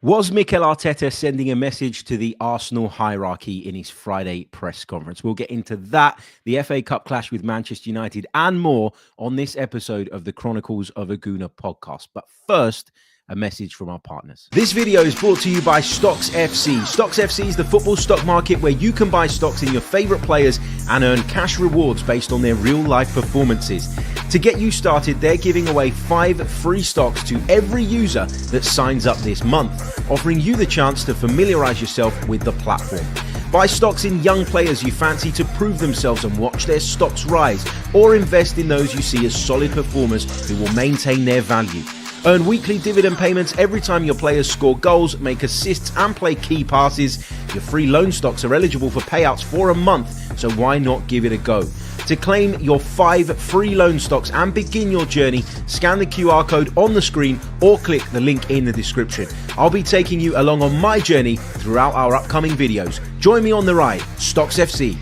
Was Mikel Arteta sending a message to the Arsenal hierarchy in his Friday press conference? We'll get into that, the FA Cup clash with Manchester United, and more on this episode of the Chronicles of a Gooner podcast. But first, a message from our partners. This video is brought to you by Stocks FC. Stocks FC is the football stock market where you can buy stocks in your favorite players and earn cash rewards based on their real-life performances. To get you started, they're giving away 5 free stocks to every user that signs up this month, offering you the chance to familiarize yourself with the platform. Buy stocks in young players you fancy to prove themselves and watch their stocks rise, or invest in those you see as solid performers who will maintain their value. Earn weekly dividend payments every time your players score goals, make assists and play key passes. Your free loan stocks are eligible for payouts for a month, so why not give it a go? To claim your 5 free loan stocks and begin your journey, scan the QR code on the screen or click the link in the description. I'll be taking you along on my journey throughout our upcoming videos. Join me on the ride, Stocks FC.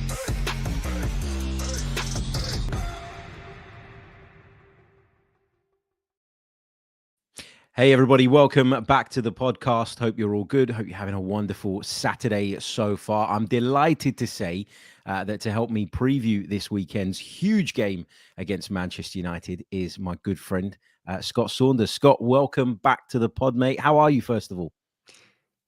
Hey everybody, welcome back to the podcast. Hope you're all good. Hope you're having a wonderful Saturday so far. I'm delighted to say that to help me preview this weekend's huge game against Manchester United is my good friend, Scott Saunders. Scott, welcome back to the pod, mate. How are you, first of all?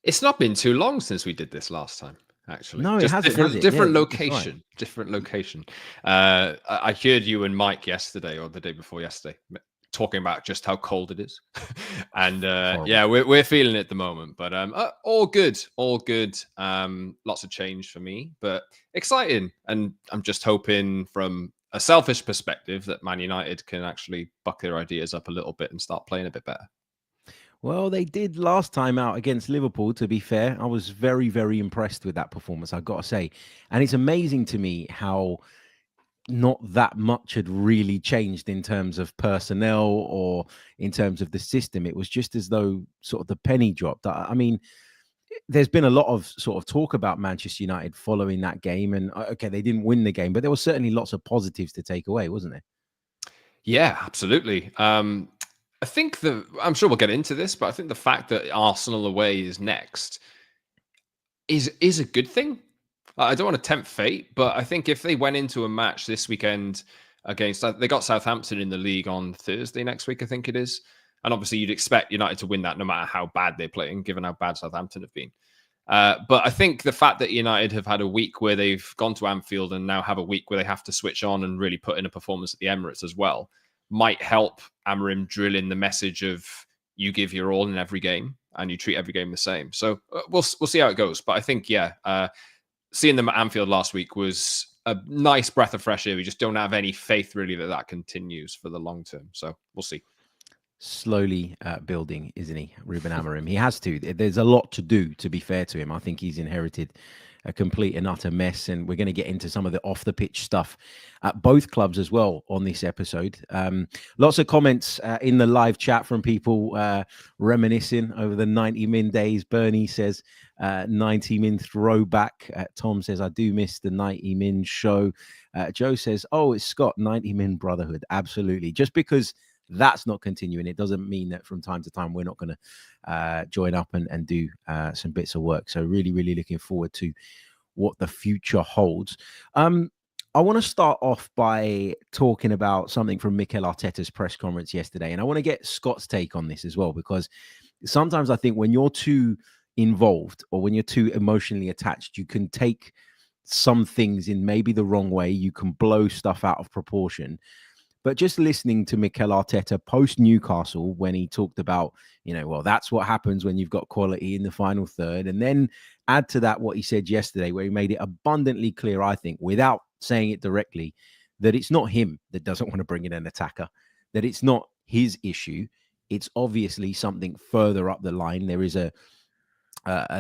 It's not been too long since we did this last time, actually. No, it hasn't. Different location. Different location. I heard you and Mike yesterday or the day before yesterday talking about just how cold it is. And yeah, we're feeling it at the moment, but all good. Lots of change for me, but exciting. And I'm just hoping from a selfish perspective that Man United can actually buck their ideas up a little bit and start playing a bit better. Well, they did last time out against Liverpool, to be fair. I was very, very impressed with that performance, I've got to say. And it's amazing to me how not that much had really changed in terms of personnel or in terms of the system. It was just as though sort of the penny dropped. I mean, there's been a lot of sort of talk about Manchester United following that game. And okay, they didn't win the game, but there were certainly lots of positives to take away, wasn't there? Yeah, absolutely. I'm sure we'll get into this, but I think the fact that Arsenal away is next is a good thing. I don't want to tempt fate, but I think if they went into a match this weekend they got Southampton in the league on Thursday next week, I think it is. And obviously you'd expect United to win that no matter how bad they're playing, given how bad Southampton have been. But I think the fact that United have had a week where they've gone to Anfield and now have a week where they have to switch on and really put in a performance at the Emirates as well might help Amorim drill in the message of you give your all in every game and you treat every game the same. So we'll see how it goes. But I think, seeing them at Anfield last week was a nice breath of fresh air. We just don't have any faith really that continues for the long term. So we'll see. Slowly building, isn't he, Ruben Amorim? He has to. There's a lot to do, to be fair to him. I think he's inherited a complete and utter mess, and we're going to get into some of the off-the-pitch stuff at both clubs as well on this episode. Lots of comments in the live chat from people reminiscing over the 90-min days. Bernie says 90-min throwback. Tom says, I do miss the 90-min show. Joe says, oh, it's Scott, 90-min brotherhood. Absolutely. Just because that's not continuing, it doesn't mean that from time to time we're not going to join up and do some bits of work. So really, really looking forward to what the future holds. I want to start off by talking about something from Mikel Arteta's press conference yesterday. And I want to get Scott's take on this as well, because sometimes I think when you're too involved or when you're too emotionally attached, you can take some things in maybe the wrong way. You can blow stuff out of proportion. But just listening to Mikel Arteta post Newcastle when he talked about, well, that's what happens when you've got quality in the final third. And then add to that what he said yesterday, where he made it abundantly clear, I think, without saying it directly, that it's not him that doesn't want to bring in an attacker, that it's not his issue. It's obviously something further up the line. There is a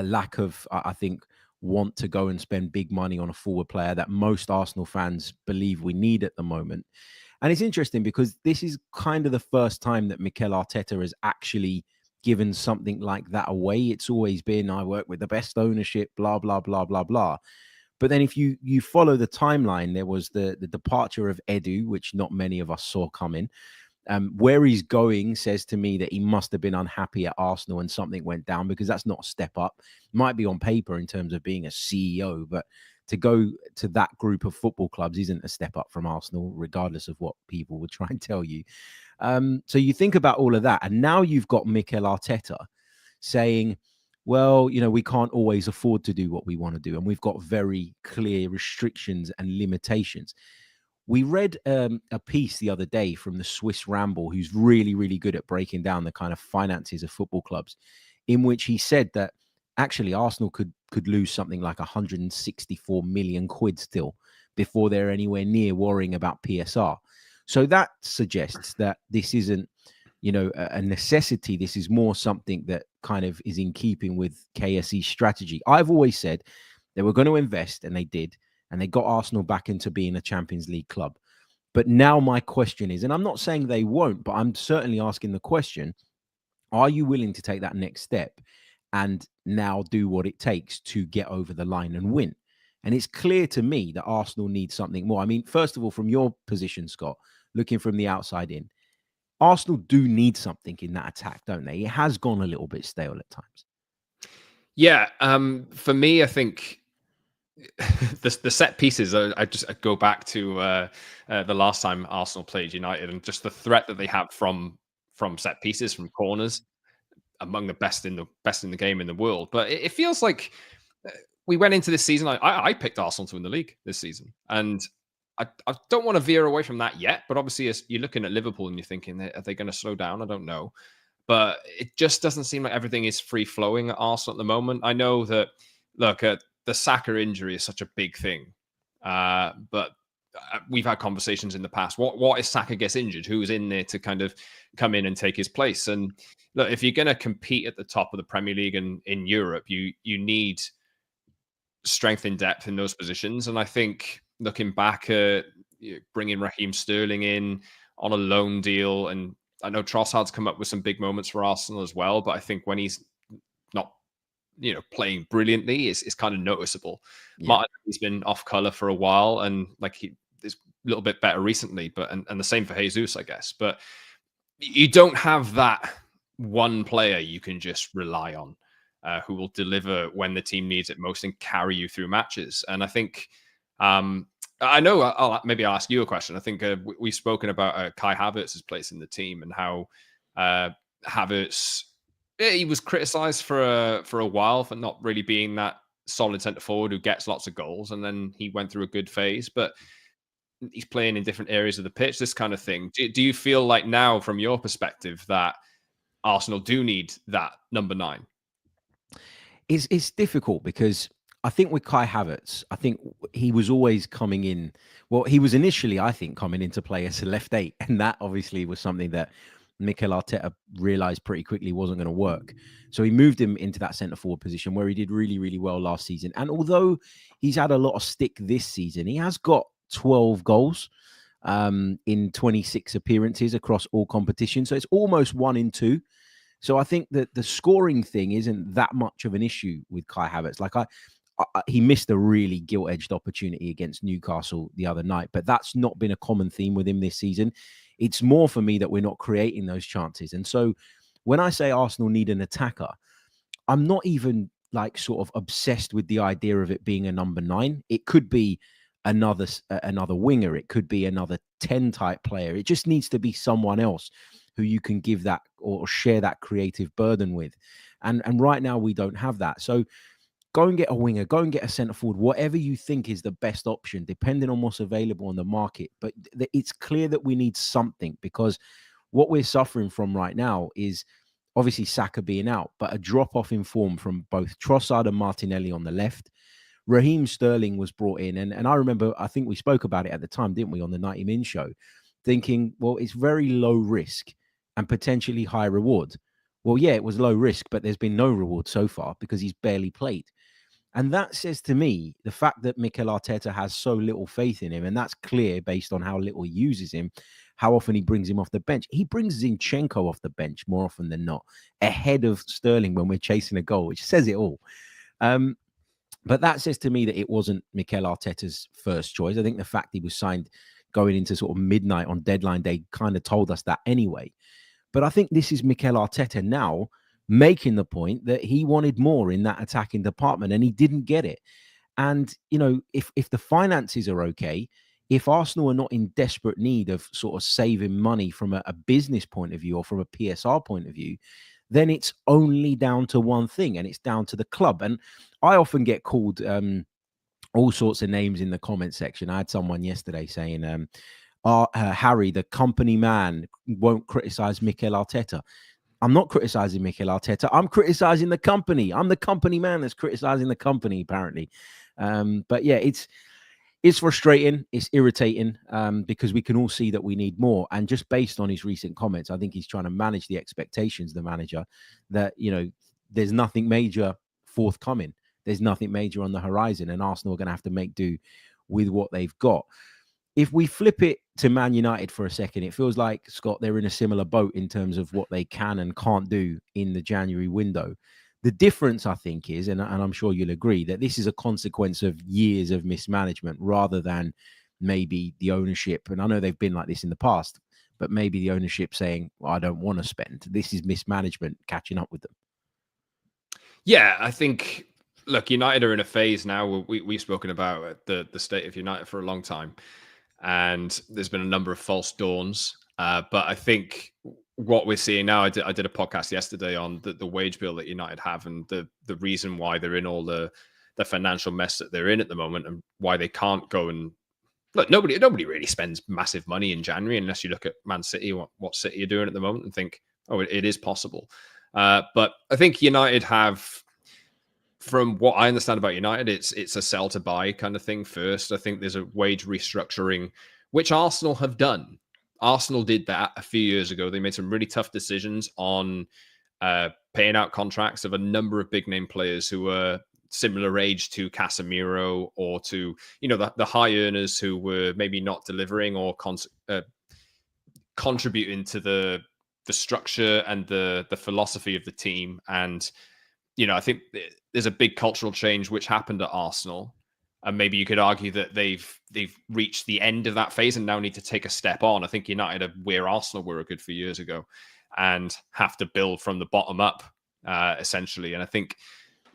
lack of, I think, want to go and spend big money on a forward player that most Arsenal fans believe we need at the moment. And it's interesting because this is kind of the first time that Mikel Arteta has actually given something like that away. It's always been, I work with the best ownership, blah, blah, blah, blah, blah. But then if you follow the timeline, there was the departure of Edu, which not many of us saw coming. Where he's going says to me that he must have been unhappy at Arsenal and something went down, because that's not a step up. Might be on paper in terms of being a CEO, but to go to that group of football clubs isn't a step up from Arsenal, regardless of what people would try and tell you. So you think about all of that, and now you've got Mikel Arteta saying, well, we can't always afford to do what we want to do, and we've got very clear restrictions and limitations. We read a piece the other day from the Swiss Ramble, who's really, really good at breaking down the kind of finances of football clubs, in which he said that actually Arsenal could lose something like 164 million quid still before they're anywhere near worrying about PSR. So that suggests that this isn't, a necessity. This is more something that kind of is in keeping with KSE's strategy. I've always said they were going to invest, and they did, and they got Arsenal back into being a Champions League club. But now my question is, and I'm not saying they won't, but I'm certainly asking the question, are you willing to take that next step and now do what it takes to get over the line and win? And it's clear to me that Arsenal needs something more. I mean, first of all, from your position, Scott, looking from the outside in, Arsenal do need something in that attack, don't they? It has gone a little bit stale at times. Yeah. For me, I think the set pieces, I just go back to the last time Arsenal played United, and just the threat that they have from set pieces, from corners, among the best in the game in the world. But it feels like we went into this season. I picked Arsenal to win the league this season, and I don't want to veer away from that yet. But obviously, as you're looking at Liverpool and you're thinking, are they going to slow down? I don't know. But it just doesn't seem like everything is free flowing at Arsenal at the moment. I know that, look, the Saka injury is such a big thing. But we've had conversations in the past. What if Saka gets injured? Who's in there to kind of come in and take his place? And look, if you're going to compete at the top of the Premier League and in Europe, you need strength in depth in those positions. And I think looking back at bringing Raheem Sterling in on a loan deal, and I know Trossard's come up with some big moments for Arsenal as well, but I think when he's not, playing brilliantly, is kind of noticeable. Yeah. Martin, he's been off color for a while, and like he is a little bit better recently, but and the same for Jesus, I guess. But you don't have that one player you can just rely on, who will deliver when the team needs it most and carry you through matches. And I think, I know maybe I'll ask you a question. I think we've spoken about Kai Havertz's place in the team, and how Havertz, he was criticised for a while for not really being that solid centre forward who gets lots of goals, and then he went through a good phase, but he's playing in different areas of the pitch, this kind of thing. Do you feel like now, from your perspective, that Arsenal do need that number 9? It's difficult, because I think with Kai Havertz, I think he was always coming in. Well, he was initially, I think, coming into play as a left 8, and that obviously was something that Mikel Arteta realized pretty quickly wasn't going to work. So he moved him into that centre forward position, where he did really, really well last season. And although he's had a lot of stick this season, he has got 12 goals in 26 appearances across all competitions. So it's almost 1 in 2. So I think that the scoring thing isn't that much of an issue with Kai Havertz. Like he missed a really gilt-edged opportunity against Newcastle the other night, but that's not been a common theme with him this season. It's more for me that we're not creating those chances. And so when I say Arsenal need an attacker, I'm not even like sort of obsessed with the idea of it being a number 9. It could be another winger. It could be another 10 type player. It just needs to be someone else who you can give that or share that creative burden with. And right now we don't have that. So go and get a winger, go and get a centre forward, whatever you think is the best option, depending on what's available on the market. But it's clear that we need something, because what we're suffering from right now is obviously Saka being out, but a drop-off in form from both Trossard and Martinelli on the left. Raheem Sterling was brought in, and I remember, I think we spoke about it at the time, didn't we, on the 90 Min show, thinking, well, it's very low risk and potentially high reward. Well, yeah, it was low risk, but there's been no reward so far because he's barely played. And that says to me, the fact that Mikel Arteta has so little faith in him, and that's clear based on how little he uses him, how often he brings him off the bench. He brings Zinchenko off the bench more often than not, ahead of Sterling when we're chasing a goal, which says it all. But that says to me that it wasn't Mikel Arteta's first choice. I think the fact he was signed going into sort of midnight on deadline day kind of told us that anyway. But I think this is Mikel Arteta now making the point that he wanted more in that attacking department and he didn't get it. And, you know, if the finances are okay, if Arsenal are not in desperate need of sort of saving money from a business point of view or from a PSR point of view, then it's only down to one thing, and it's down to the club. And I often get called all sorts of names in the comment section. I had someone yesterday saying, Harry, the company man, won't criticize Mikel Arteta. I'm not criticizing Mikel Arteta. I'm criticizing the company. I'm the company man that's criticizing the company, apparently. But yeah, it's frustrating. It's irritating because we can all see that we need more. And just based on his recent comments, I think he's trying to manage the expectations, the manager, that, you know, there's nothing major forthcoming. There's nothing major on the horizon, and Arsenal are going to have to make do with what they've got. If we flip it to Man United for a second, it feels like, Scott, they're in a similar boat in terms of what they can and can't do in the January window. The difference, I think, is, and I'm sure you'll agree, that this is a consequence of years of mismanagement rather than maybe the ownership. And I know they've been like this in the past, but maybe the ownership saying, well, I don't want to spend. This is mismanagement catching up with them. Yeah, I think, look, United are in a phase now where we've spoken about the state of United for a long time. And there's been a number of false dawns. But I think what we're seeing now, I did a podcast yesterday on the wage bill that United have and the reason why they're in all the financial mess that they're in at the moment and why they can't go and look. Nobody really spends massive money in January unless you look at Man City, what City are doing at the moment, and think, oh, it is possible. But I think United have, from what I understand about United, it's a sell to buy kind of thing first. I think there's a wage restructuring, which Arsenal have done. Arsenal did that a few years ago. They made some really tough decisions on paying out contracts of a number of big name players who were similar age to Casemiro or to, you know, the high earners who were maybe not delivering or contributing to the structure and the philosophy of the team. And, you know, I think there's a big cultural change which happened at Arsenal, and maybe you could argue that they've reached the end of that phase and now need to take a step on. I think United are where Arsenal were a good few years ago, and have to build from the bottom up, essentially. And I think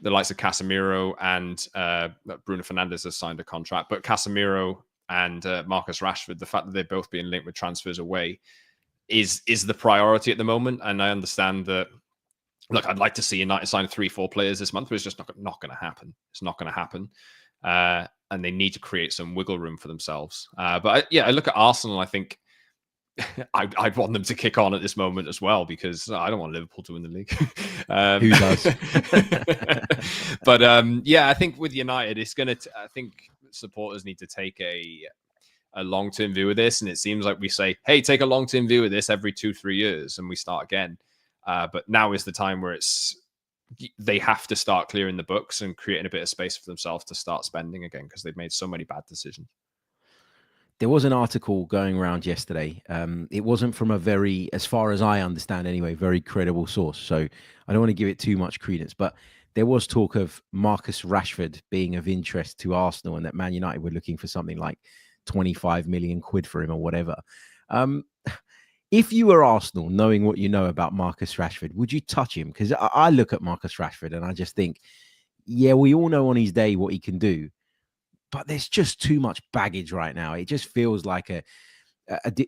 the likes of Casemiro and Bruno Fernandes has signed a contract, but Casemiro and Marcus Rashford, the fact that they're both being linked with transfers away, is the priority at the moment. And I understand that. Look, I'd like to see United sign 3-4 players this month, but it's just not going to happen. It's not going to happen. And they need to create some wiggle room for themselves. But I look at Arsenal, I think I'd want them to kick on at this moment as well, because I don't want Liverpool to win the league. Who does? But I think with United, it's going to, I think supporters need to take a long-term view of this. And it seems like we say, hey, take a long-term view of this every 2-3 years and we start again. But now is the time where they have to start clearing the books and creating a bit of space for themselves to start spending again, because they've made so many bad decisions. There was an article going around yesterday. It wasn't from a very, as far as I understand anyway, very credible source. So I don't want to give it too much credence, but there was talk of Marcus Rashford being of interest to Arsenal and that Man United were looking for something like 25 million quid for him or whatever. If you were Arsenal, knowing what you know about Marcus Rashford, would you touch him? Because I look at Marcus Rashford and I just think, yeah, we all know on his day what he can do, but there's just too much baggage right now. It just feels like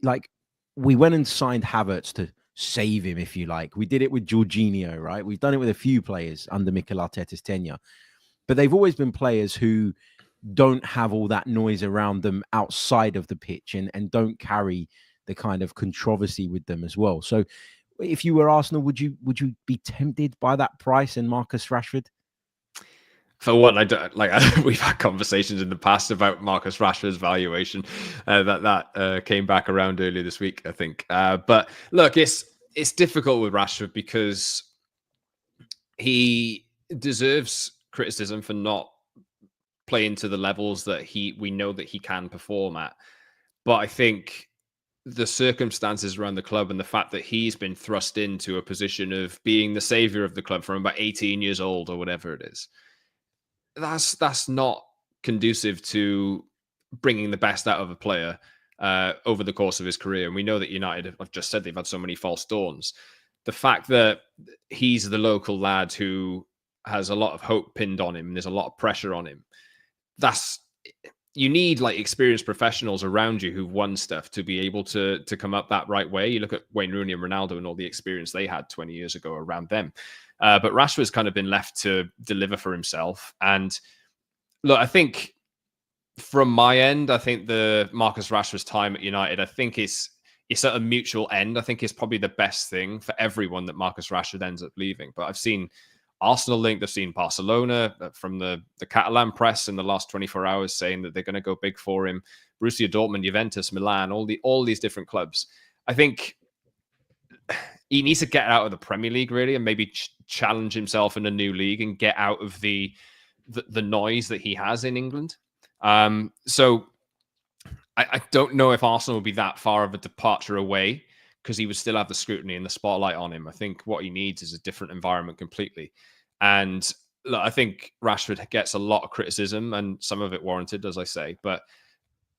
like we went and signed Havertz to save him, if you like. We did it with Jorginho, right? We've done it with a few players under Mikel Arteta's tenure, but they've always been players who don't have all that noise around them outside of the pitch and don't carry the kind of controversy with them as well. So if you were Arsenal, would you be tempted by that price and Marcus Rashford? For one, I don't we've had conversations in the past about Marcus Rashford's valuation that came back around earlier this week, I think. But look, it's difficult with Rashford because he deserves criticism for not playing to the levels that we know that he can perform at. But I think the circumstances around the club and the fact that he's been thrust into a position of being the savior of the club from about 18 years old or whatever it is, that's not conducive to bringing the best out of a player. over the course of his career. And we know that United, I've just said, they've had so many false dawns. The fact that he's the local lad who has a lot of hope pinned on him, and there's a lot of pressure on him. You need like experienced professionals around you who've won stuff to be able to come up that right way. You look at Wayne Rooney and Ronaldo and all the experience they had 20 years ago around them. But Rashford's kind of been left to deliver for himself. And look, I think from my end, I think the Marcus Rashford's time at United, I think it's at a mutual end. I think it's probably the best thing for everyone that Marcus Rashford ends up leaving. But I've seen Arsenal linked, I've seen Barcelona from the Catalan press in the last 24 hours saying that they're going to go big for him. Borussia Dortmund, Juventus, Milan, all these different clubs. I think he needs to get out of the Premier League really, and maybe challenge himself in a new league and get out of the noise that he has in England. So I don't know if Arsenal will be that far of a departure away, because he would still have the scrutiny and the spotlight on him. I think what he needs is a different environment completely. And look, I think Rashford gets a lot of criticism, and some of it warranted, as I say, but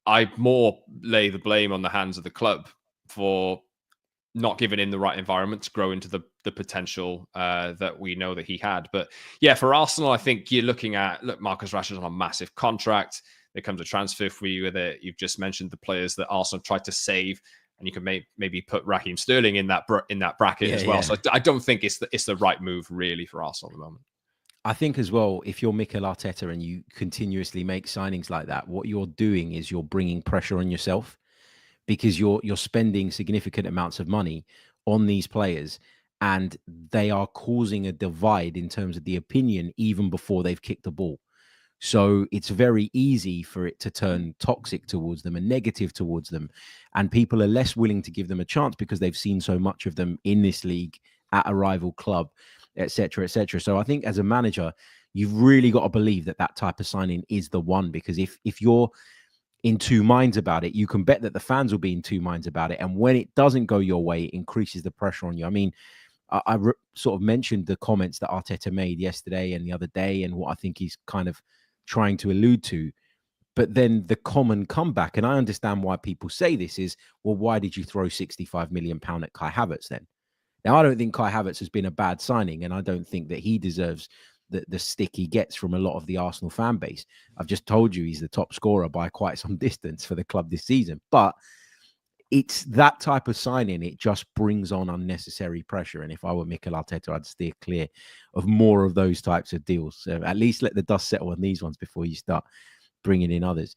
I more lay the blame on the hands of the club for not giving him the right environment to grow into the potential that we know that he had. But yeah, for Arsenal, I think you're looking at, look, Marcus Rashford's on a massive contract. There comes a transfer for you that you've just mentioned the players that Arsenal tried to save, and you can maybe put Raheem Sterling in that bracket as well. Yeah. So I don't think it's the right move really for Arsenal at the moment. I think as well, if you're Mikel Arteta and you continuously make signings like that, what you're doing is you're bringing pressure on yourself, because you're spending significant amounts of money on these players, and they are causing a divide in terms of the opinion even before they've kicked the ball. So it's very easy for it to turn toxic towards them and negative towards them. And people are less willing to give them a chance because they've seen so much of them in this league at a rival club, etc., etc. So I think as a manager, you've really got to believe that type of signing is the one, because if you're in two minds about it, you can bet that the fans will be in two minds about it. And when it doesn't go your way, it increases the pressure on you. I mean, I sort of mentioned the comments that Arteta made yesterday and the other day, and what I think he's kind of trying to allude to. But then the common comeback, and I understand why people say this, is, well, why did you throw £65 million at Kai Havertz then? Now, I don't think Kai Havertz has been a bad signing, and I don't think that he deserves the stick he gets from a lot of the Arsenal fan base. I've just told you he's the top scorer by quite some distance for the club this season. But it's that type of signing, it just brings on unnecessary pressure. And if I were Mikel Arteta, I'd steer clear of more of those types of deals. So at least let the dust settle on these ones before you start bringing in others.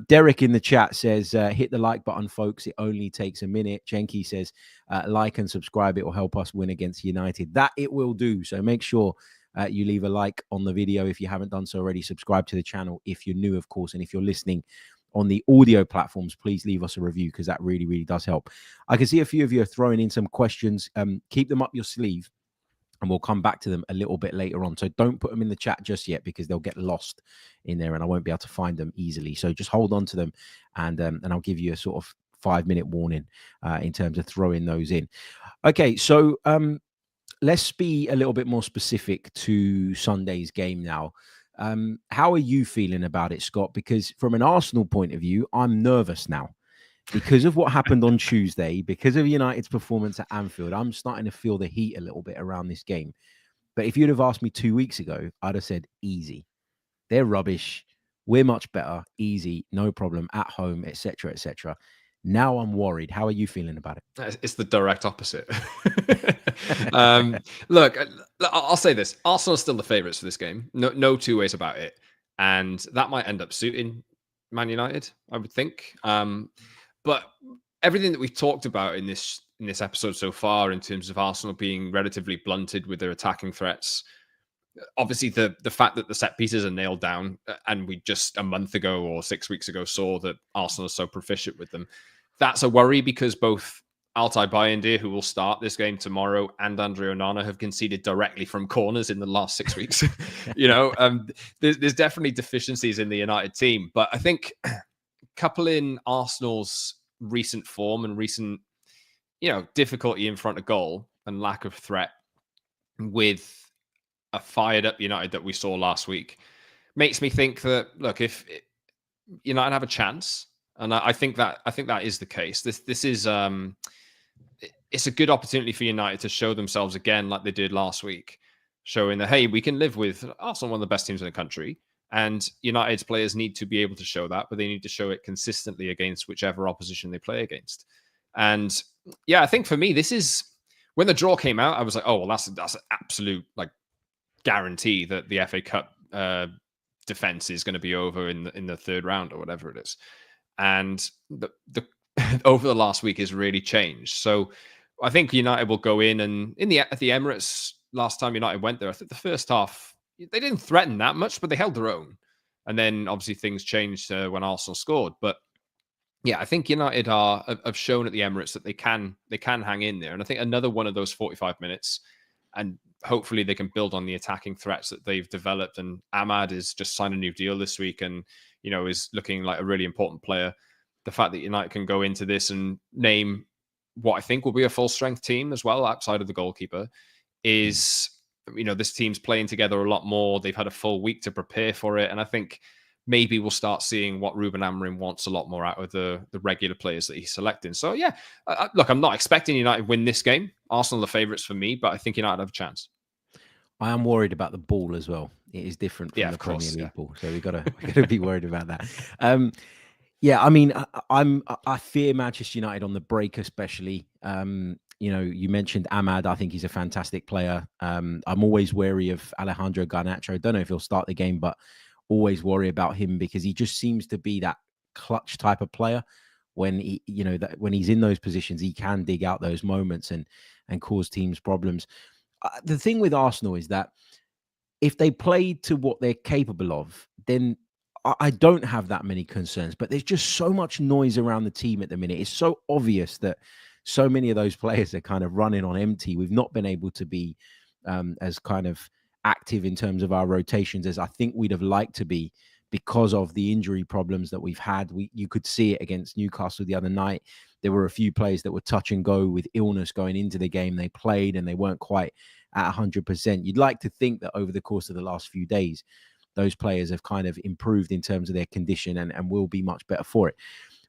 Derek in the chat says, hit the like button, folks. It only takes a minute. Jenki says, like and subscribe. It will help us win against United. That it will do. So make sure you leave a like on the video if you haven't done so already. Subscribe to the channel if you're new, of course. And if you're listening on the audio platforms, please leave us a review, because that really, really does help. I can see a few of you are throwing in some questions. Keep them up your sleeve, and we'll come back to them a little bit later on. So don't put them in the chat just yet, because they'll get lost in there and I won't be able to find them easily. So just hold on to them, and I'll give you a sort of 5-minute warning in terms of throwing those in. Okay, so let's be a little bit more specific to Sunday's game now. How are you feeling about it, Scott? Because from an Arsenal point of view, I'm nervous now because of what happened on Tuesday, because of United's performance at Anfield. I'm starting to feel the heat a little bit around this game. But if you'd have asked me 2 weeks ago, I'd have said easy. They're rubbish. We're much better. Easy, no problem, at home, etc., etc. Now I'm worried. How are you feeling about it? It's the direct opposite. Look, I'll say this. Arsenal are still the favourites for this game. No two ways about it. And that might end up suiting Man United, I would think. But everything that we've talked about in this episode so far, in terms of Arsenal being relatively blunted with their attacking threats, obviously the fact that the set pieces are nailed down, and we just a month ago or 6 weeks ago saw that Arsenal are so proficient with them, that's a worry, because both Altay Bayındır, who will start this game tomorrow, and Andre Onana have conceded directly from corners in the last 6 weeks. There's definitely deficiencies in the United team, but I think coupling Arsenal's recent form and recent, difficulty in front of goal and lack of threat with a fired up United that we saw last week makes me think that, look, if United have a chance, and I think that is the case. This is it's a good opportunity for United to show themselves again, like they did last week, showing that hey, we can live with Arsenal, one of the best teams in the country. And United's players need to be able to show that, but they need to show it consistently against whichever opposition they play against. And yeah, I think for me, this is when the draw came out, I was like, oh, well, that's an absolute like guarantee that the FA Cup defense is going to be over in the third round or whatever it is. And the over the last week has really changed. So I think United will go in, and at the Emirates last time United went there, I think the first half they didn't threaten that much, but they held their own. And then obviously things changed when Arsenal scored. But yeah, I think United have shown at the Emirates that they can hang in there. And I think another one of those 45 minutes, and hopefully they can build on the attacking threats that they've developed. And Ahmad has just signed a new deal this week, and is looking like a really important player. The fact that United can go into this and name what I think will be a full strength team as well, outside of the goalkeeper, is this team's playing together a lot more. They've had a full week to prepare for it, and I think maybe we'll start seeing what Ruben Amorim wants a lot more out of the regular players that he's selecting. So yeah, look, I'm not expecting United win this game. Arsenal are the favourites for me, but I think United have a chance. I am worried about the ball as well. It is different from the Premier League ball, so we gotta be worried about that. Yeah, I mean, I fear Manchester United on the break, especially. You mentioned Ahmad. I think he's a fantastic player. I'm always wary of Alejandro Garnacho. Don't know if he'll start the game, but always worry about him because he just seems to be that clutch type of player. When when he's in those positions, he can dig out those moments and cause teams problems. The thing with Arsenal is that if they play to what they're capable of, then I don't have that many concerns. But there's just so much noise around the team at the minute. It's so obvious that so many of those players are kind of running on empty. We've not been able to be as kind of active in terms of our rotations as I think we'd have liked to be because of the injury problems that we've had. You could see it against Newcastle the other night. There were a few players that were touch and go with illness going into the game. They played and they weren't quite at 100%. You'd like to think that over the course of the last few days, those players have kind of improved in terms of their condition and will be much better for it.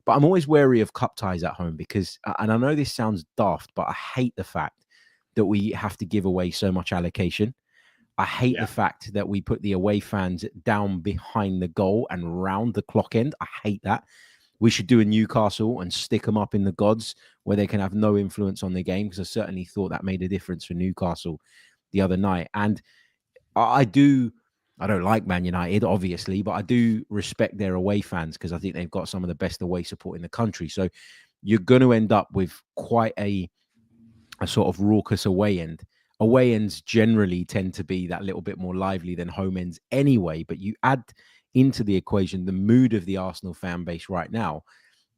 But I'm always wary of cup ties at home because, and I know this sounds daft, but I hate the fact that we have to give away so much allocation. I hate the fact that we put the away fans down behind the goal and round the clock end. I hate that. We should do a Newcastle and stick them up in the gods where they can have no influence on the game, because I certainly thought that made a difference for Newcastle the other night. And I don't like Man United, obviously, but I do respect their away fans because I think they've got some of the best away support in the country. So you're going to end up with quite a sort of raucous away end. Away ends generally tend to be that little bit more lively than home ends anyway, but you add into the equation the mood of the Arsenal fan base right now,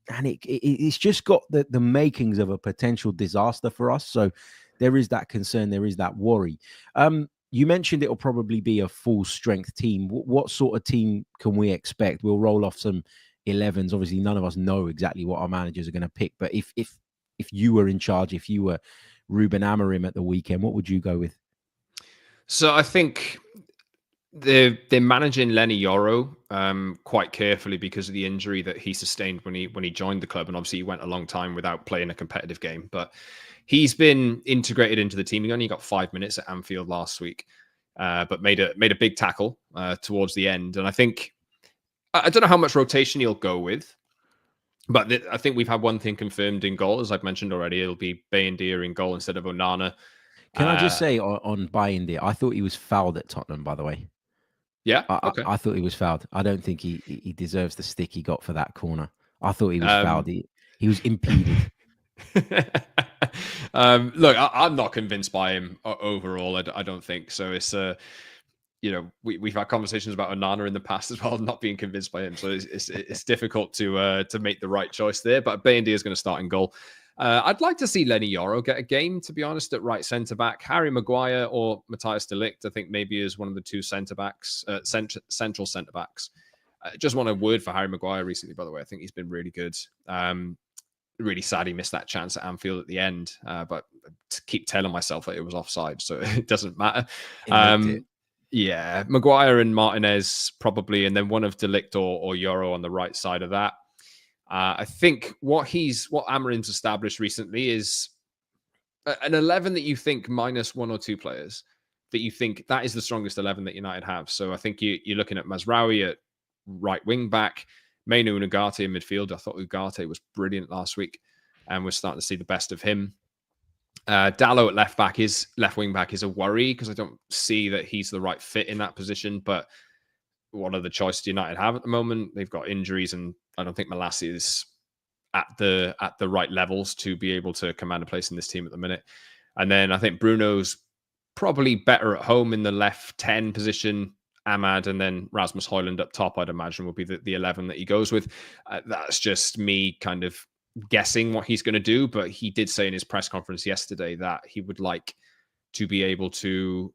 and it's just got the makings of a potential disaster for us. So there is that concern, there is that worry. You mentioned it'll probably be a full strength team. What sort of team can we expect? We'll roll off some 11s. Obviously, none of us know exactly what our managers are going to pick, but if you were in charge, if you were Ruben Amorim at the weekend, what would you go with? So I think they're managing Lenny Yoro quite carefully because of the injury that he sustained when he joined the club, and obviously he went a long time without playing a competitive game. But he's been integrated into the team. He only got 5 minutes at Anfield last week, but made a big tackle towards the end. And I think I don't know how much rotation he'll go with. But I think we've had one thing confirmed in goal, as I've mentioned already. It'll be Bayindir in goal instead of Onana. Can I just say on Bayindir, I thought he was fouled at Tottenham, by the way. Yeah, okay. I thouut he was fouled. I don't think he deserves the stick he got for that corner. I thought he was fouled. He was impeded. Look, I'm not convinced by him overall. I don't think so. It's we've had conversations about Onana in the past as well, not being convinced by him. So it's difficult to make the right choice there. But Bayindir is going to start in goal. I'd like to see Lenny Yoro get a game, to be honest, at right centre back. Harry Maguire or Matthias de Ligt, I think maybe is one of the two centre backs, central centre backs. Just want a word for Harry Maguire recently, by the way. I think he's been really good. Really sad he missed that chance at Anfield at the end, but to keep telling myself that it was offside, so it doesn't matter. Yeah, Maguire and Martinez probably, and then one of de Ligt or Yoro on the right side of that. I think what Amarim's established recently is an 11 that you think minus one or two players that you think that is the strongest 11 that United have. So I think you're looking at Mazraoui at right wing back, Mainoo and Ugarte in midfield. I thought Ugarte was brilliant last week, and we're starting to see the best of him. Dalot at left wing back is a worry because I don't see that he's the right fit in that position. But what are the choices United have at the moment? They've got injuries, and I don't think Malassi is at the right levels to be able to command a place in this team at the minute. And then I think Bruno's probably better at home in the left 10 position. Ahmad and then Rasmus Højlund up top, I'd imagine, will be the 11 that he goes with. That's just me kind of guessing what he's going to do, but he did say in his press conference yesterday that he would like to be able to,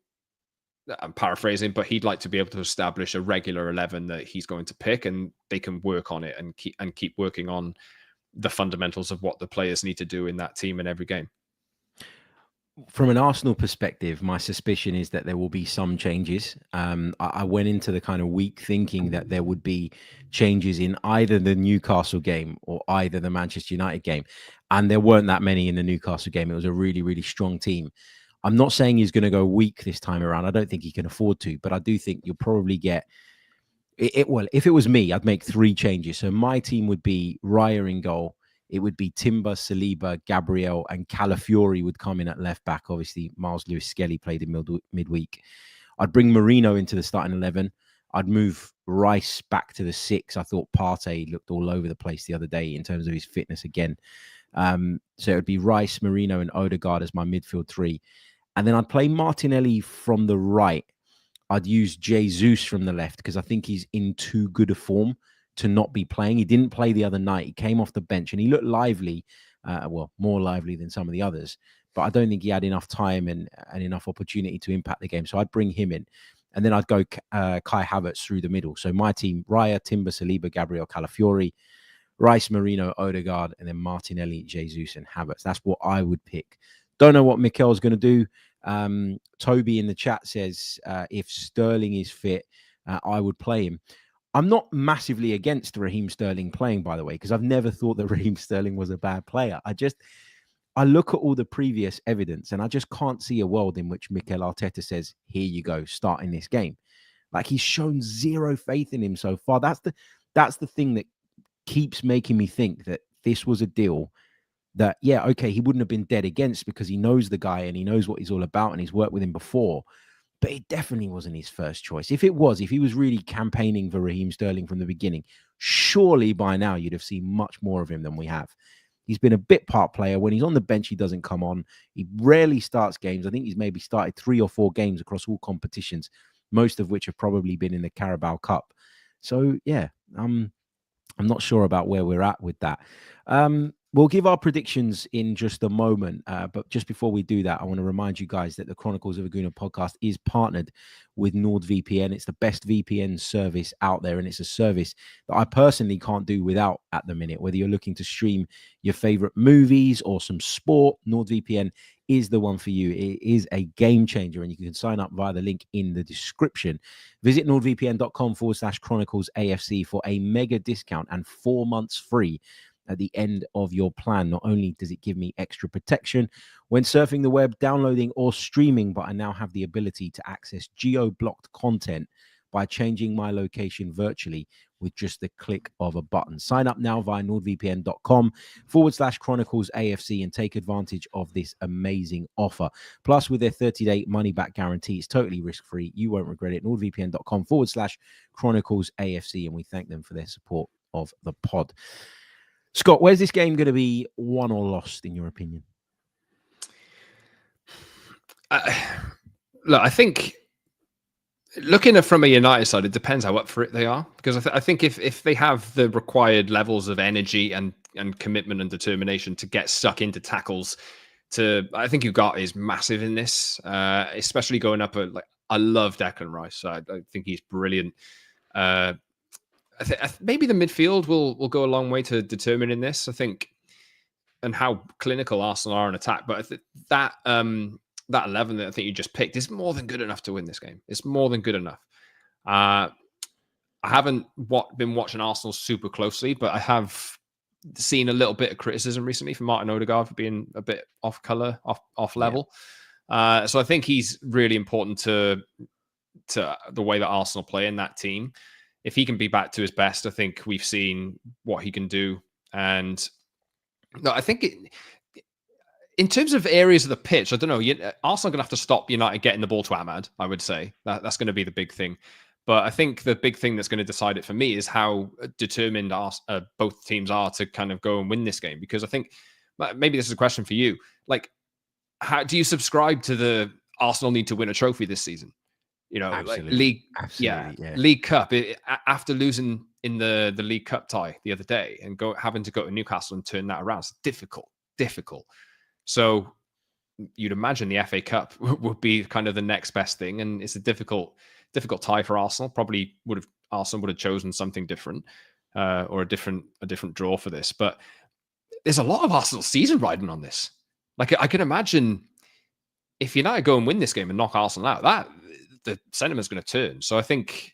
I'm paraphrasing, but he'd like to be able to establish a regular 11 that he's going to pick, and they can work on it and keep working on the fundamentals of what the players need to do in that team in every game. From an Arsenal perspective, my suspicion is that there will be some changes. I went into the kind of week thinking that there would be changes in either the Newcastle game or either the Manchester United game. And there weren't that many in the Newcastle game. It was a really, really strong team. I'm not saying he's going to go weak this time around. I don't think he can afford to, but I do think you'll probably get it. Well, if it was me, I'd make 3 changes. So my team would be Raya in goal. It would be Timber, Saliba, Gabriel, and Calafiori would come in at left back. Obviously, Miles Lewis-Skelly played in midweek. I'd bring Marino into the starting 11. I'd move Rice back to the 6. I thought Partey looked all over the place the other day in terms of his fitness again. So it would be Rice, Marino, and Odegaard as my midfield 3. And then I'd play Martinelli from the right. I'd use Jesus from the left because I think he's in too good a form to not be playing. He didn't play the other night. He came off the bench and he looked lively, more lively than some of the others. But I don't think he had enough time and enough opportunity to impact the game. So I'd bring him in. And then I'd go Kai Havertz through the middle. So my team, Raya, Timber, Saliba, Gabriel, Calafiori, Rice, Marino, Odegaard, and then Martinelli, Jesus, and Havertz. That's what I would pick. Don't know what Mikel's going to do. Toby in the chat says, if Sterling is fit, I would play him. I'm not massively against Raheem Sterling playing, by the way, because I've never thought that Raheem Sterling was a bad player. I look at all the previous evidence and I just can't see a world in which Mikel Arteta says, here you go, start in this game. Like, he's shown zero faith in him so far. That's the thing that keeps making me think that this was a deal that, yeah, okay, he wouldn't have been dead against because he knows the guy and he knows what he's all about and he's worked with him before. But it definitely wasn't his first choice. If he was really campaigning for Raheem Sterling from the beginning, surely by now you'd have seen much more of him than we have. He's been a bit part player. When he's on the bench, he doesn't come on. He rarely starts games. I think he's maybe started 3 or 4 games across all competitions, most of which have probably been in the Carabao Cup. So, yeah, I'm not sure about where we're at with that. We'll give our predictions in just a moment. But just before we do that, I want to remind you guys that the Chronicles of a Gooner podcast is partnered with NordVPN. It's the best VPN service out there, and it's a service that I personally can't do without at the minute. Whether you're looking to stream your favorite movies or some sport, NordVPN is the one for you. It is a game changer, and you can sign up via the link in the description. Visit nordvpn.com/Chronicles AFC for a mega discount and 4 months free at the end of your plan. Not only does it give me extra protection when surfing the web, downloading or streaming, but I now have the ability to access geo-blocked content by changing my location virtually with just the click of a button. Sign up now via nordvpn.com/Chronicles AFC and take advantage of this amazing offer. Plus, with their 30-day money-back guarantee, it's totally risk-free. You won't regret it. nordvpn.com/Chronicles AFC, and we thank them for their support of the pod. Scott, where's this game going to be won or lost, in your opinion? Look, I think looking at from a United side, it depends how up for it they are. Because I think if they have the required levels of energy and commitment and determination to get stuck into tackles, I think Ugarte is massive in this, especially going up. I love Declan Rice. I think he's brilliant. Maybe the midfield will go a long way to determining this, I think, and how clinical Arsenal are in attack. But that 11 that I think you just picked is more than good enough to win this game. It's more than good enough. I haven't been watching Arsenal super closely, but I have seen a little bit of criticism recently from Martin Odegaard for being a bit off color, off level. So I think he's really important to the way that Arsenal play in that team. If he can be back to his best, I think we've seen what he can do. And no, I think in terms of areas of the pitch, I don't know. Arsenal are going to have to stop United getting the ball to Ahmad, I would say. That's going to be the big thing. But I think the big thing that's going to decide it for me is how determined both teams are to kind of go and win this game. Because I think maybe this is a question for you. Like, how do you subscribe to the Arsenal need to win a trophy this season? You know, Absolutely. like League, Absolutely, League Cup. After losing in the League Cup tie the other day and having to go to Newcastle and turn that around, it's difficult. So you'd imagine the FA Cup would be kind of the next best thing, and it's a difficult tie for Arsenal. Probably Arsenal would have chosen something different or a different draw for this. But there's a lot of Arsenal season riding on this. Like, I can imagine if United go and win this game and knock Arsenal out, that the sentiment's going to turn. So I think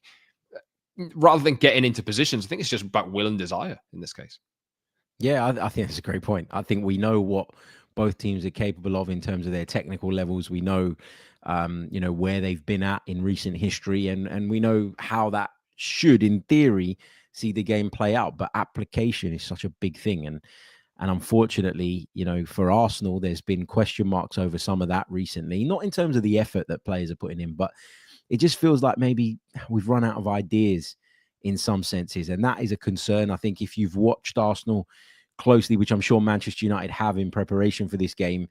rather than getting into positions, I think it's just about will and desire in this case. Yeah, I think that's a great point. I think we know what both teams are capable of in terms of their technical levels. We know, where they've been at in recent history, and we know how that should, in theory, see the game play out. But application is such a big thing, and unfortunately, for Arsenal, there's been question marks over some of that recently. Not in terms of the effort that players are putting in, but it just feels like maybe we've run out of ideas in some senses, and that is a concern. I think if you've watched Arsenal closely, which I'm sure Manchester United have in preparation for this game,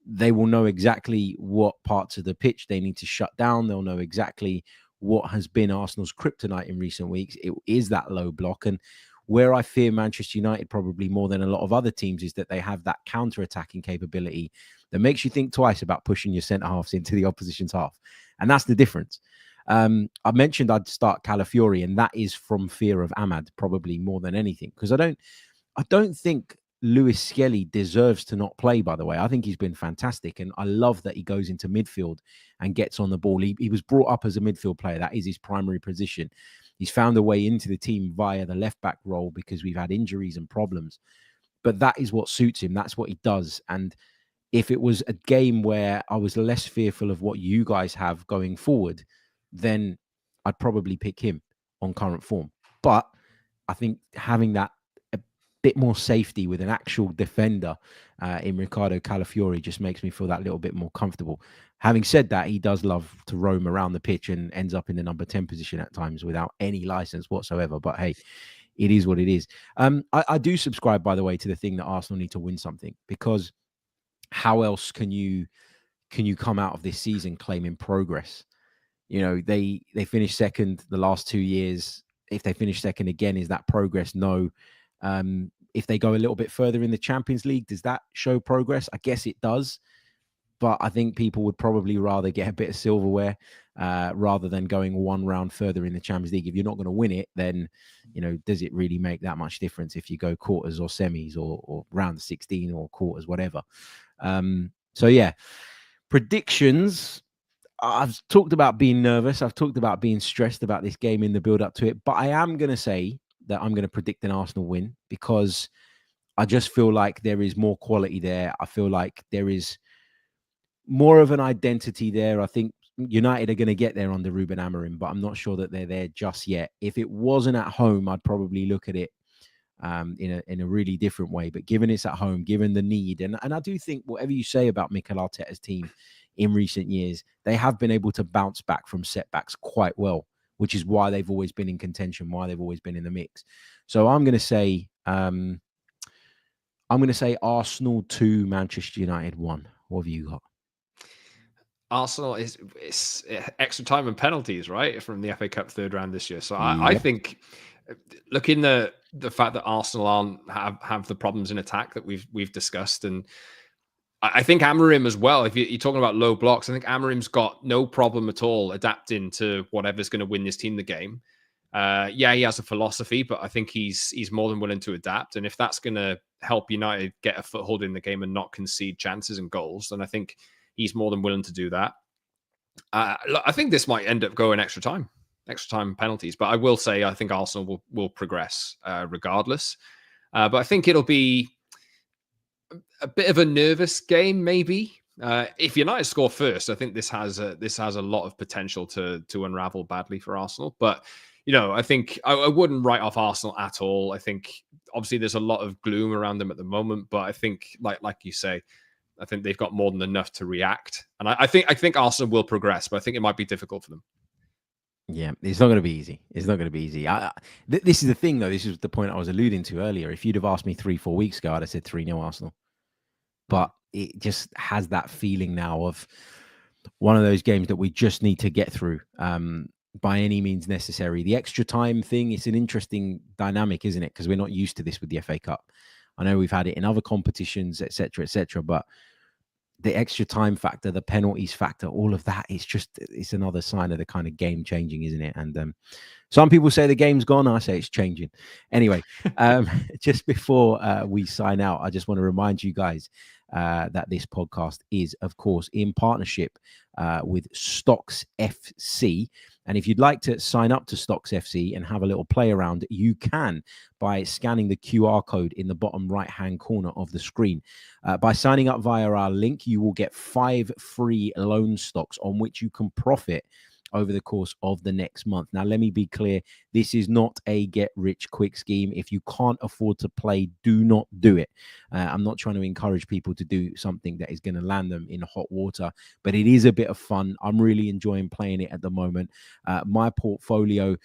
they will know exactly what parts of the pitch they need to shut down. They'll know exactly what has been Arsenal's kryptonite in recent weeks. It is that low block. And where I fear Manchester United probably more than a lot of other teams is that they have that counter-attacking capability that makes you think twice about pushing your centre-halves into the opposition's half. And that's the difference. I mentioned I'd start Calafiori, and that is from fear of Ahmad, probably more than anything, because I don't think Lewis Skelly deserves to not play, by the way. I think he's been fantastic, and I love that he goes into midfield and gets on the ball. He was brought up as a midfield player. That is his primary position. He's found a way into the team via the left-back role because we've had injuries and problems. But that is what suits him. That's what he does. And if it was a game where I was less fearful of what you guys have going forward, then I'd probably pick him on current form. But I think having that bit more safety with an actual defender in Ricardo Calafiori just makes me feel that little bit more comfortable. Having said that, he does love to roam around the pitch and ends up in the number 10 position at times without any license whatsoever. But hey, it is what it is. I do subscribe, by the way, to the thing that Arsenal need to win something, because how else can you come out of this season claiming progress? They finished second the last 2 years. If they finish second again, is that progress? No. If they go a little bit further in the Champions League, does that show progress? I guess it does. But I think people would probably rather get a bit of silverware rather than going one round further in the Champions League. If you're not going to win it, then, does it really make that much difference if you go quarters or semis or round of 16 or quarters, whatever? So, yeah, predictions. I've talked about being nervous. I've talked about being stressed about this game in the build up to it. But I am going to say that I'm going to predict an Arsenal win, because I just feel like there is more quality there. I feel like there is more of an identity there. I think United are going to get there under Ruben Amorim, but I'm not sure that they're there just yet. If it wasn't at home, I'd probably look at it in a really different way. But given it's at home, given the need, and I do think whatever you say about Mikel Arteta's team in recent years, they have been able to bounce back from setbacks quite well, which is why they've always been in contention, why they've always been in the mix. So I'm going to say Arsenal 2, Manchester United 1. What have you got? Arsenal it's extra time and penalties, right, from the FA Cup third round this year. So I think, look, in the fact that Arsenal have the problems in attack that we've discussed, and I think Amorim as well. If you're talking about low blocks, I think Amorim's got no problem at all adapting to whatever's going to win this team the game. He has a philosophy, but I think he's more than willing to adapt. And if that's going to help United get a foothold in the game and not concede chances and goals, then I think he's more than willing to do that. I think this might end up going extra time penalties. But I will say I think Arsenal will progress regardless. But I think it'll be a bit of a nervous game, maybe. If United score first, I think this has a lot of potential to unravel badly for Arsenal. But I think I wouldn't write off Arsenal at all. I think obviously there's a lot of gloom around them at the moment, but I think like you say, I think they've got more than enough to react, and I think Arsenal will progress, but I think it might be difficult for them. Yeah, it's not going to be easy. It's not going to be easy. This is the thing, though. This is the point I was alluding to earlier. If you'd have asked me 3-4 weeks ago, I'd have said 3-0 Arsenal. But it just has that feeling now of one of those games that we just need to get through by any means necessary. The extra time thing, it's an interesting dynamic, isn't it? Because we're not used to this with the FA Cup. I know we've had it in other competitions, etc., but the extra time factor, the penalties factor, all of that, it's another sign of the kind of game changing, isn't it? And some people say the game's gone. I say it's changing. Anyway, just before we sign out, I just want to remind you guys that this podcast is, of course, in partnership with Stocks FC. And if you'd like to sign up to Stocks FC and have a little play around, you can by scanning the QR code in the bottom right-hand corner of the screen. By signing up via our link, you will get 5 free loan stocks on which you can profit over the course of the next month. Now, let me be clear. This is not a get-rich-quick scheme. If you can't afford to play, do not do it. I'm not trying to encourage people to do something that is going to land them in hot water, but it is a bit of fun. I'm really enjoying playing it at the moment. My portfolio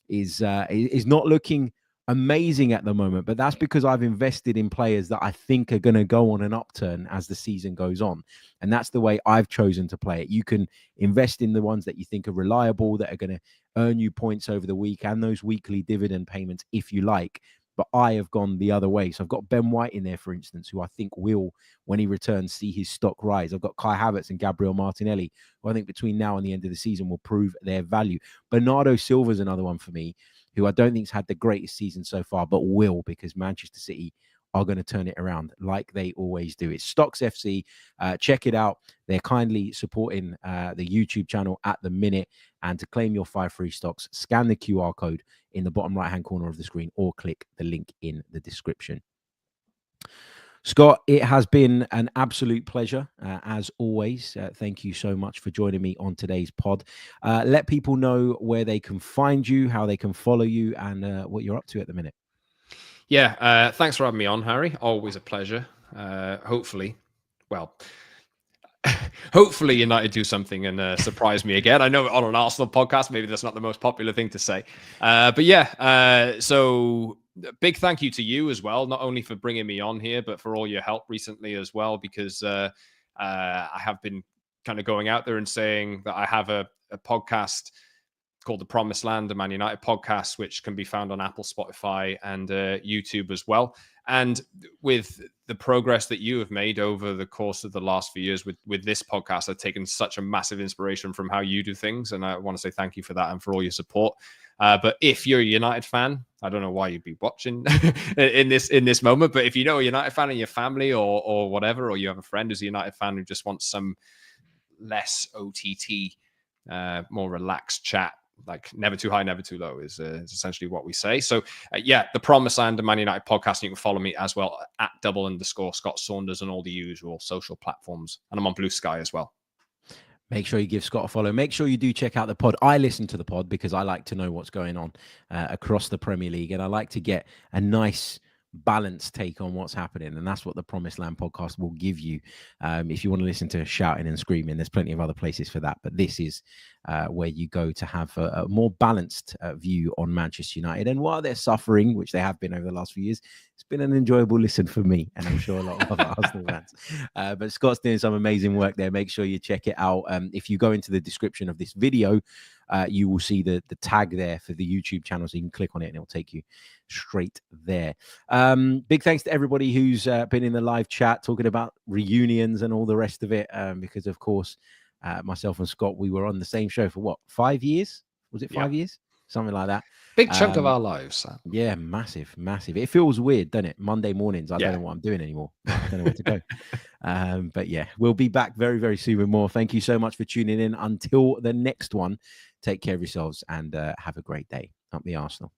is not looking amazing at the moment, but that's because I've invested in players that I think are going to go on an upturn as the season goes on. And that's the way I've chosen to play it. You can invest in the ones that you think are reliable, that are going to earn you points over the week and those weekly dividend payments if you like. But I have gone the other way. So I've got Ben White in there, for instance, who I think will, when he returns, see his stock rise. I've got Kai Havertz and Gabriel Martinelli, who I think between now and the end of the season will prove their value. Bernardo Silva's another one for me, who I don't think's had the greatest season so far, but will, because Manchester City are going to turn it around like they always do. It's Stocks FC. Check it out. They're kindly supporting the YouTube channel at the minute. And to claim your 5 free stocks, scan the QR code in the bottom right-hand corner of the screen or click the link in the description. Scott, it has been an absolute pleasure, as always. Thank you so much for joining me on today's pod. Let people know where they can find you, how they can follow you, and what you're up to at the minute. Yeah, thanks for having me on, Harry. Always a pleasure. Hopefully United do something and surprise me again. I know on an Arsenal podcast, maybe that's not the most popular thing to say. But yeah, so big thank you to you as well, not only for bringing me on here, but for all your help recently as well, because I have been kind of going out there and saying that I have a podcast called The Promised Land, the Man United podcast, which can be found on Apple, Spotify, and YouTube as well. And with the progress that you have made over the course of the last few years with this podcast, I've taken such a massive inspiration from how you do things. And I want to say thank you for that and for all your support. But if you're a United fan, I don't know why you'd be watching in this moment, but if you know a United fan in your family or whatever, or you have a friend who's a United fan who just wants some less OTT, more relaxed chat, like never too high, never too low is essentially what we say. So yeah, the Promised Land, the Man United podcast. You can follow me as well at @ Scott Saunders on all the usual social platforms. And I'm on Blue Sky as well. Make sure you give Scott a follow. Make sure you do check out the pod. I listen to the pod because I like to know what's going on across the Premier League. And I like to get a nice balanced take on what's happening, and that's what the Promised Land podcast will give you. If you want to listen to shouting and screaming, there's plenty of other places for that, but this is where you go to have a more balanced view on Manchester United. And while they're suffering, which they have been over the last few years, it's been an enjoyable listen for me, and I'm sure a lot of other Arsenal fans. But Scott's doing some amazing work there. Make sure you check it out. If you go into the description of this video, you will see the tag there for the YouTube channel, so you can click on it and it'll take you straight there. Big thanks to everybody who's been in the live chat talking about reunions and all the rest of it, because of course myself and Scott, we were on the same show for what, 5 years? Was it 5 years? Something like that. Big chunk of our lives. Yeah, massive. It feels weird, doesn't it? Monday mornings, I don't know what I'm doing anymore. I don't know where to go. But yeah, we'll be back very, very soon with more. Thank you so much for tuning in. Until the next one, take care of yourselves and have a great day. Up the Arsenal.